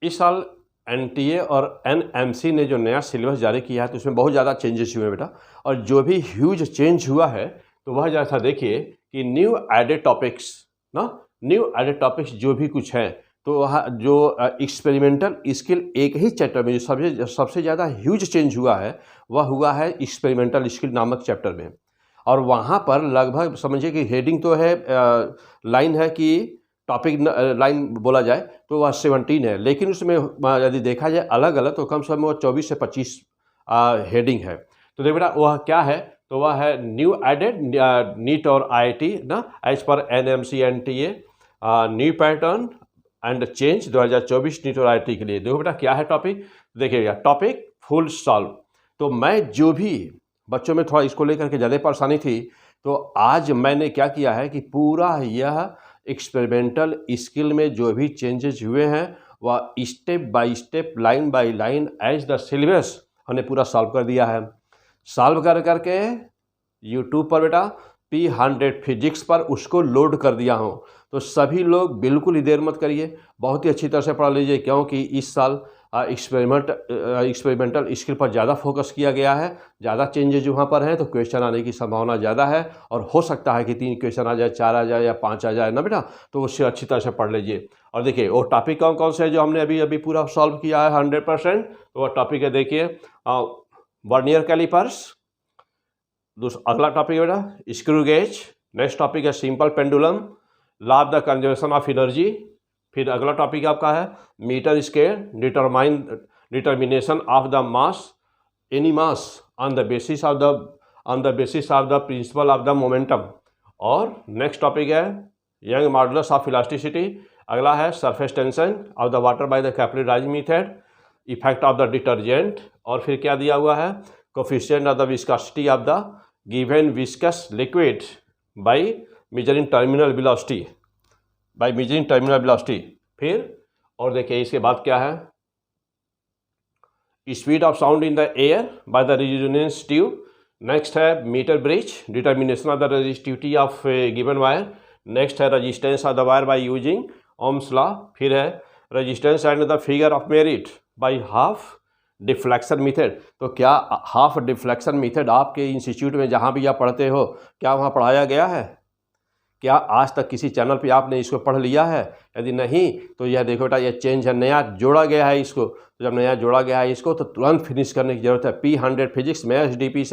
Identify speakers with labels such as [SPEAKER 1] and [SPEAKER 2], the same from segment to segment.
[SPEAKER 1] इस साल एनटीए और एनएमसी ने जो नया सिलेबस जारी किया है तो उसमें बहुत ज़्यादा चेंजेस हुए हैं बेटा। और जो भी ह्यूज चेंज हुआ है तो वह जैसा देखिए कि न्यू एडेड टॉपिक्स ना, न्यू एडेड टॉपिक्स जो भी कुछ हैं तो वह जो एक्सपेरिमेंटल स्किल एक ही चैप्टर में जो सबसे ज़्यादा ह्यूज चेंज हुआ है वह हुआ है एक्सपेरिमेंटल स्किल नामक चैप्टर में। और वहाँ पर लगभग समझिए कि हेडिंग तो है, लाइन है कि टॉपिक लाइन बोला जाए तो वह 17 है, लेकिन उसमें यदि देखा जाए अलग अलग तो कम से कम वह 24 से 25 हेडिंग है। तो देखो बेटा वह क्या है, तो वह है न्यू एडेड नीट और आईआईटी ना एज पर NMC NTA new pattern and change 2024 NEET और आईआईटी के लिए। देखो बेटा क्या है टॉपिक, देखिएगा टॉपिक फुल सॉल्व। तो मैं जो भी बच्चों में थोड़ा इसको लेकर के ज़्यादा परेशानी थी तो आज मैंने क्या किया है कि पूरा यह एक्सपेरिमेंटल स्किल में जो भी चेंजेस हुए हैं वह step by step line by line as the syllabus हमने पूरा सॉल्व कर दिया है। सॉल्व कर करके यूट्यूब पर बेटा P100 फिजिक्स पर उसको लोड कर दिया हूँ। तो सभी लोग बिल्कुल ही देर मत करिए, बहुत ही अच्छी तरह से पढ़ लीजिए, क्योंकि इस साल एक्सपेरिमेंटल स्किल पर ज़्यादा फोकस किया गया है। ज़्यादा चेंजेज वहाँ पर हैं तो क्वेश्चन आने की संभावना ज़्यादा है और हो सकता है कि 3 क्वेश्चन आ जाए, 4 आ जाए या 5 आ जाए ना बेटा। तो उससे अच्छी तरह से पढ़ लीजिए। और देखिए वो टॉपिक कौन कौन से है जो हमने अभी अभी पूरा सॉल्व किया है 100%। तो वह टॉपिक है देखिए वर्नियर कैलिपर्स, अगला टॉपिक है बेटा स्क्रू गेज, नेक्स्ट टॉपिक है simple pendulum, law of the conservation of energy. फिर अगला टॉपिक आपका है metre scale, determination of the mass any mass on the basis of the principle of the momentum. और next topic है Young modulus of elasticity. अगला है surface tension of the water by the capillary rising method, effect of the detergent. और फिर क्या दिया हुआ है coefficient of the viscosity of the given viscous liquid by measuring terminal velocity फिर और देखिए इसके बाद क्या है speed of sound in the air by the resonance tube. Next है metre bridge, determination of the resistivity of given wire. Next है resistance of the wire by using ohms law. फिर है resistance and the figure of merit by half deflection method. तो क्या half deflection method आपके institute में जहाँ भी आप पढ़ते हो क्या वहाँ पढ़ाया गया है? क्या आज तक किसी चैनल पे आपने इसको पढ़ लिया है? यदि नहीं तो यह देखो बेटा ये चेंज है, नया जोड़ा गया है इसको। तो जब नया जोड़ा गया है इसको तो तुरंत फिनिश करने की जरूरत है। P100 फिजिक्स में HDP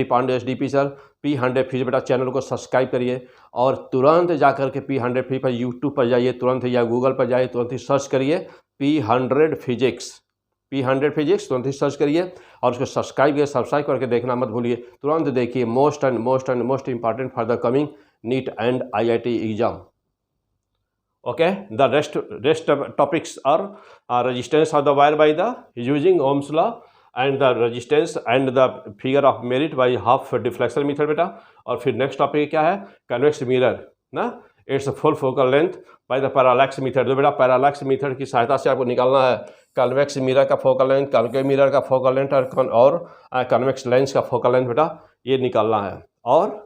[SPEAKER 1] Pandey HDP sir P100 physics बेटा चैनल को सब्सक्राइब करिए और तुरंत जाकर के P100 फिजिक्स पर यूट्यूब पर जाइए तुरंत, या गूगल पर जाइए तुरंत ही सर्च करिए P100 फिजिक्स तुरंत ही सर्च करिए और उसको सब्सक्राइब करके देखना मत भूलिए। तुरंत देखिए most important for the coming NEET and IIT exam. Okay, the rest topics are resistance of the wire by the using Ohm's law and the resistance and the figure of merit by half deflection method बेटा। और फिर next topic क्या है convex mirror ना, it's full focal length by the parallax method. जो बेटा parallax method की सहायता से आपको निकालना है कन्वेक्स मिरर का फोकल लेंथ, कॉन्केव मिरर का फोकल लेंथ और कन्वेक्स लेंस का फोकल लेंथ बेटा ये निकालना है। और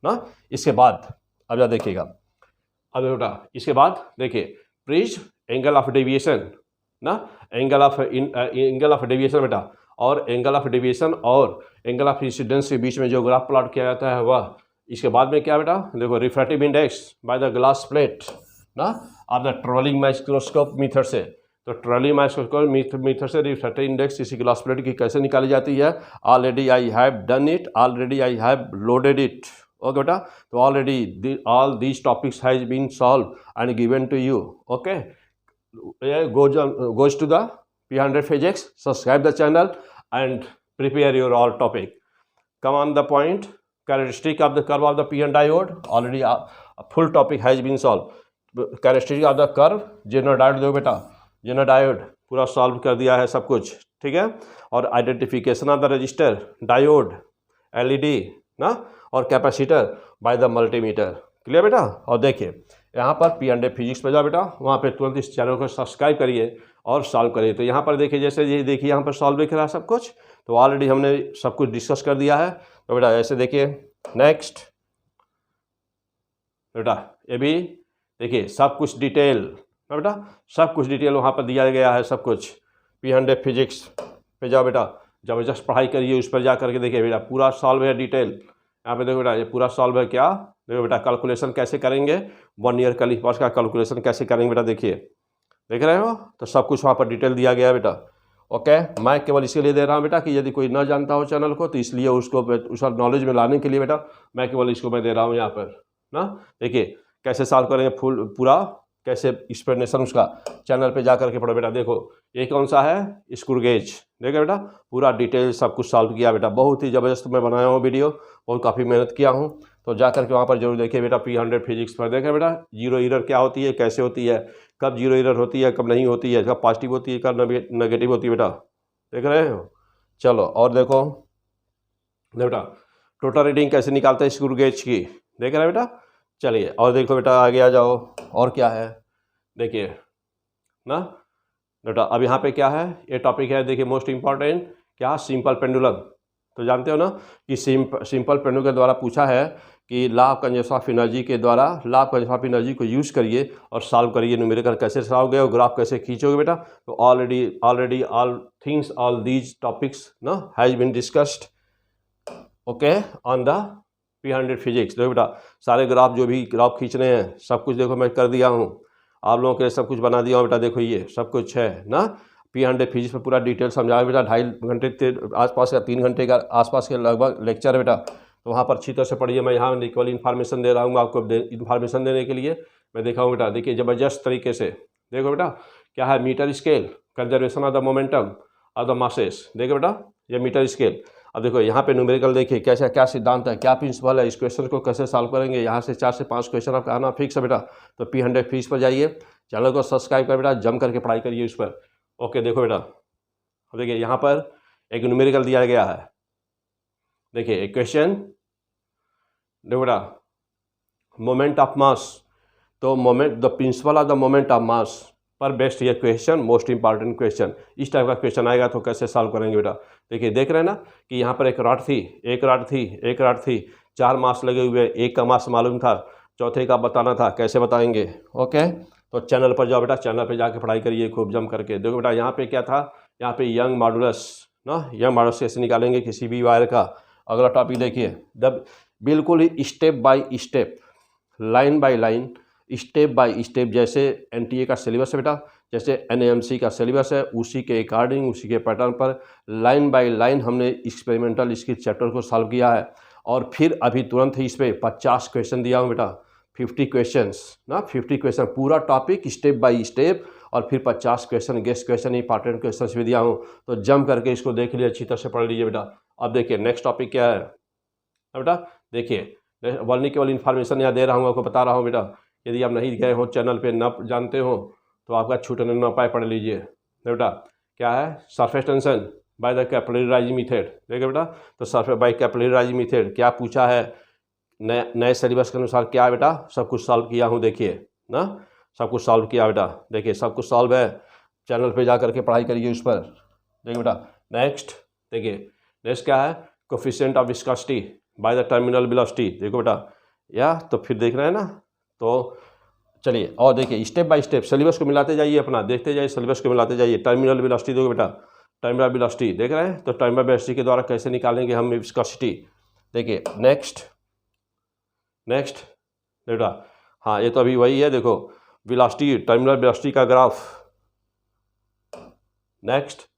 [SPEAKER 1] ना इसके बाद अब जा देखिएगा, अब बेटा इसके बाद देखिए प्रिज्म एंगल ऑफ डेविएशन ना, एंगल ऑफ डेविएशन बेटा, और एंगल ऑफ डेविएशन और एंगल ऑफ इंसिडेंस के बीच में जो ग्राफ प्लॉट किया जाता है वह। इसके बाद में क्या बेटा देखो refractive index by the glass plate ना of the travelling microscope method से। तो ट्रोलिंग माइक्रोस्कोप मेथड से रिफ्रैक्टिव इंडेक्स इसी ग्लास प्लेट की कैसे निकाली जाती है, already I have done it, already I have loaded it. Okay बेटा, तो already all these topics has been solved and given to you. Okay, goes to the P100 physics, subscribe the channel and prepare your all topic. Come on the point, characteristic of the curve of the PN diode, already a full topic has been solved. Characteristic of the curve, zener diode दो बेटा, Jenner diode पूरा solve कर दिया है सब कुछ, ठीक है। और identification of the register, diode, LED ना, और capacitor by the multimeter. Clear बेटा। और देखिए यहाँ पर P100 फिजिक्स पे जाओ बेटा, वहाँ पे तुरंत इस चैनल को सब्सक्राइब करिए और सॉल्व करिए। तो यहाँ पर देखिए जैसे ये देखिए यहाँ पर सॉल्व दिख रहा है सब कुछ, तो ऑलरेडी हमने सब कुछ डिस्कस कर दिया है। तो बेटा ऐसे देखिए नेक्स्ट बेटा ये भी देखिए सब कुछ डिटेल ना बेटा, सब कुछ डिटेल वहाँ पर दिया गया है, सब कुछ। P100 फिजिक्स पे जाओ बेटा, ज़बरदस्त पढ़ाई करिए, उस पर जा करके देखिए बेटा, पूरा सॉल्व है डिटेल। यहाँ पे देखो बेटा, ये पूरा सॉल्व है। क्या देखो बेटा, कैलकुलेशन कैसे करेंगे, 1 ईयर का लिखपास का कैलकुलेशन कैसे करेंगे बेटा, देखिए, देख रहे हो, तो सब कुछ वहाँ पर डिटेल दिया गया है बेटा। ओके, मैं केवल इसके लिए दे रहा हूँ बेटा कि यदि कोई ना जानता हो चैनल को, तो इसलिए उसको उस नॉलेज में लाने के लिए बेटा मैं केवल इसको मैं दे रहा हूँ यहाँ पर ना। देखिए कैसे सॉल्व करेंगे फुल पूरा, कैसे एक्सप्लेनेशन उसका चैनल पे जा करके पढ़ो बेटा। देखो ये कौन सा है, स्क्रू गेज, देखो बेटा पूरा डिटेल सब कुछ सॉल्व किया बेटा, बहुत ही ज़बरदस्त मैं बनाया हूँ वीडियो, बहुत काफ़ी मेहनत किया हूँ। तो जा करके वहाँ पर जरूर देखिए बेटा, P100 फिजिक्स पर देखें बेटा, जीरो एरर क्या होती है, कैसे होती है, कब जीरो एरर होती है, कब नहीं होती है, कब पॉजिटिव होती है, कब नेगेटिव होती है बेटा, देख रहे हो। चलो और देखो बेटा, टोटल रीडिंग कैसे निकालते हैं स्क्रू गेज की, देख रहे हैं बेटा। चलिए और देखो बेटा, आगे आ जाओ, और क्या है देखिए ना बेटा। अब यहाँ पे क्या है, ये टॉपिक है देखिए मोस्ट इम्पॉर्टेंट, क्या, सिंपल पेंडुलम। तो जानते हो ना कि सिंपल पेंडुलम के द्वारा पूछा है कि law of conservation of energy के द्वारा, law of conservation of energy को यूज़ करिए और सॉल्व करिए, न्यूमेरिकल कैसे सॉल्व गए और ग्राफ कैसे खींचोगे बेटा। तो already all things, all these topics ना has been discussed okay on the P100 physics. देखो बेटा सारे ग्राफ, जो भी ग्राफ खींचने हैं सब कुछ देखो मैं कर दिया हूँ, आप लोगों के लिए सब कुछ बना दिया हूँ बेटा। देखो ये सब कुछ है ना, P100 फिजिक्स में पूरा डिटेल समझाया बेटा। 2.5 घंटे के आसपास का, 3 घंटे का आसपास के लगभग लेक्चर है बेटा। तो वहाँ पर अच्छी तरह से पढ़िए, मैं यहाँ केवल इन्फॉर्मेशन दे रहा हूँ आपको, इन्फॉर्मेशन देने के लिए मैं देखा हूँ बेटा। देखिए ज़बरदस्त तरीके से देखो बेटा, क्या है, metre scale, conservation of the momentum of the masses, देखो बेटा ये मीटर स्केल। अब देखो यहाँ पे न्यूमेरिकल देखिए कैसा, क्या सिद्धांत है, क्या प्रिंसिपल है, इस क्वेश्चन को कैसे सॉल्व करेंगे। यहाँ से 4 से 5 क्वेश्चन आपका आना फिक्स है बेटा। तो P100 फिजिक्स पर जाइए, चैनल को सब्सक्राइब कर बेटा, जम करके पढ़ाई करिए उस पर। ओके देखो बेटा, देखिए यहाँ पर एक न्यूमेरिकल दिया गया है, देखिए एक क्वेश्चन, देखो बेटा, मोमेंट ऑफ मास, तो moment, the principle of the moment of mass पर बेस्ट ये क्वेश्चन, मोस्ट इंपॉर्टेंट क्वेश्चन। इस टाइप का क्वेश्चन आएगा तो कैसे सॉल्व करेंगे बेटा। देखिए देख रहे हैं ना कि यहाँ पर एक रॉड थी, 4 मास लगे हुए, एक का मास मालूम था, चौथे का बताना था, कैसे बताएंगे। ओके तो चैनल पर जाओ बेटा, चैनल पर जाके पढ़ाई करिए खूब जम करके। देखो बेटा यहाँ पे क्या था, यहाँ पे यंग मॉडुलस ना, यंग मॉडुलस कैसे निकालेंगे किसी भी वायर का। अगला टॉपिक देखिए, बिल्कुल ही step by step, line by line, step by step, जैसे NTA का सिलेबस है बेटा, जैसे NAMC का सिलेबस है, उसी के अकॉर्डिंग, उसी के पैटर्न पर लाइन बाय लाइन हमने एक्सपेरिमेंटल इसके चैप्टर को सॉल्व किया है। और फिर अभी तुरंत ही इस पर 50 क्वेश्चन दिया हूँ बेटा, 50 क्वेश्चंस ना, 50 क्वेश्चन पूरा टॉपिक स्टेप बाय स्टेप, और फिर 50 question guest question, important question भी दिया हूँ। तो जम करके इसको देख लीजिए, अच्छी तरह से पढ़ लीजिए बेटा। अब देखिए नेक्स्ट टॉपिक क्या है बेटा, देखिए वर्ल्ड केवल इन्फॉर्मेशन यहाँ दे रहा हूँ, आपको बता रहा हूँ बेटा। यदि आप नहीं गए हो चैनल पे, ना जानते हो, तो आपका छूटने ना पाए, पढ़ लीजिए बेटा। क्या है, surface tension bye the capillary rising method, देखिए बेटा। तो surface by capillary rising method क्या पूछा है, नए सिलेबस के अनुसार क्या है बेटा, सब कुछ सॉल्व किया हूँ, देखिए ना, सब कुछ सॉल्व किया बेटा। देखिए सब कुछ सॉल्व है, चैनल पे जा करके पढ़ाई करिए उस पर। देखिए बेटा नेक्स्ट, देखिए नेक्स्ट क्या है, coefficient of viscosity by the terminal velocity, देखो बेटा या। तो फिर देख रहे हैं ना, तो चलिए और देखिए स्टेप बाय स्टेप सिलेबस को मिलाते जाइए, अपना देखते जाइए, सिलेबस को मिलाते जाइए। टर्मिनल वेलोसिटी देखो बेटा, टर्मिनल वेलोसिटी देख रहे हैं, तो टर्मिनल वेलोसिटी के द्वारा कैसे निकालेंगे हम विस्कोसिटी। देखिए नेक्स्ट बेटा, हाँ ये तो अभी वही है, देखो वेलोसिटी, टर्मिनल वेलोसिटी का ग्राफ। नेक्स्ट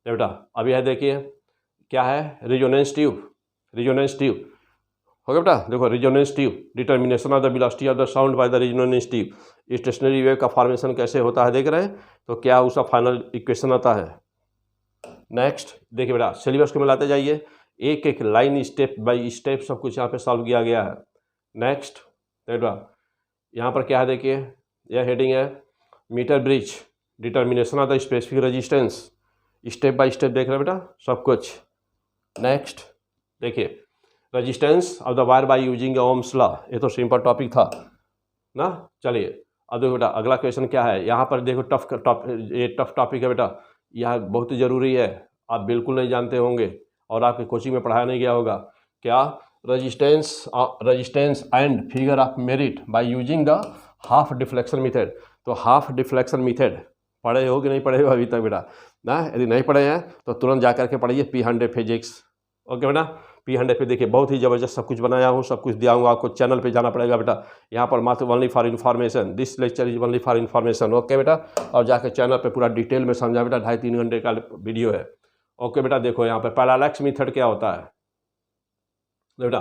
[SPEAKER 1] बेटा अभी है, देखिए क्या है, रेजोनेंस ट्यूब हो गया बेटा। देखो resonance tube, determination of the velocity of the sound bye the resonance tube, stationary wave का फॉर्मेशन कैसे होता है, देख रहे हैं। तो क्या उसका फाइनल इक्वेशन आता है। नेक्स्ट देखिए बेटा, सिलेबस को मिलाते जाइए, एक एक लाइन स्टेप बाय स्टेप सब कुछ यहाँ पे सॉल्व किया गया है। नेक्स्ट बेटा यहाँ पर क्या है, देखिए यह हेडिंग है, metre bridge, determination of the specific resistance, step by step देख रहे हैं बेटा सब कुछ। नेक्स्ट देखिए resistance of the wire by using ohms law, ये तो सिंपल टॉपिक था ना। चलिए अब देखो बेटा अगला क्वेश्चन क्या है, यहाँ पर देखो ये टफ टॉपिक है बेटा, यह बहुत ही ज़रूरी है, आप बिल्कुल नहीं जानते होंगे और आपके कोचिंग में पढ़ाया नहीं गया होगा। क्या, resistance and figure of merit by using the half deflection method. तो हाफ डिफ्लेक्शन मेथड पढ़े हो कि नहीं पढ़े हो अभी तक बेटा ना? यदि नहीं पढ़े हैं तो तुरंत जा करके पढ़िए P100 फिजिक्स। ओके बेटा, P100 पे देखिए बहुत ही ज़बरदस्त सब कुछ बनाया हूँ, सब कुछ दिया हूँ। आपको चैनल पे जाना पड़ेगा बेटा, यहाँ पर मात्र only for information, this lecture is only for information. Okay बेटा, और जाकर चैनल पे पूरा डिटेल में समझा बेटा, 2.5-3 घंटे का वीडियो है। ओके बेटा, देखो यहाँ पे पैरालैक्स मेथड क्या होता है बेटा,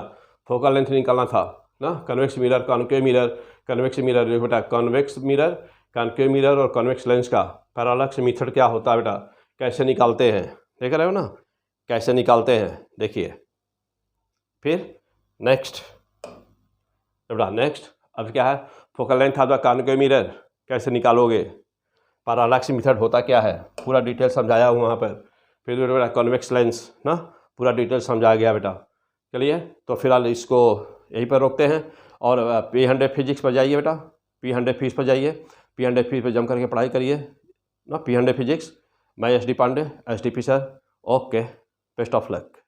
[SPEAKER 1] फोकल लेंथ निकालना था ना, convex mirror, concave mirror, convex mirror. देखो बेटा, कन्वेक्स मिरर, कॉनकेव मिरर और कन्वेक्स लेंस का पैरालैक्स मेथड क्या होता है बेटा, कैसे निकालते हैं, देख रहे हो ना कैसे निकालते हैं, देखिए। फिर नेक्स्ट बेटा, नेक्स्ट अब क्या है, focal length of the concave mirror कैसे निकालोगे, पैरालैक्स मेथड होता क्या है, पूरा डिटेल समझाया हूँ वहाँ पर। फिर बेटा कन्वेक्स लेंस ना, पूरा डिटेल समझाया गया बेटा। चलिए तो फिलहाल इसको यहीं पर रोकते हैं और P100 फिजिक्स पर जाइए बेटा, P100 फिजिक्स पर जाइए, P100 फिजिक्स पर जम करके पढ़ाई करिए ना, P100 फिजिक्स। मैं SD Pandey, SDP sir. Okay, best of luck.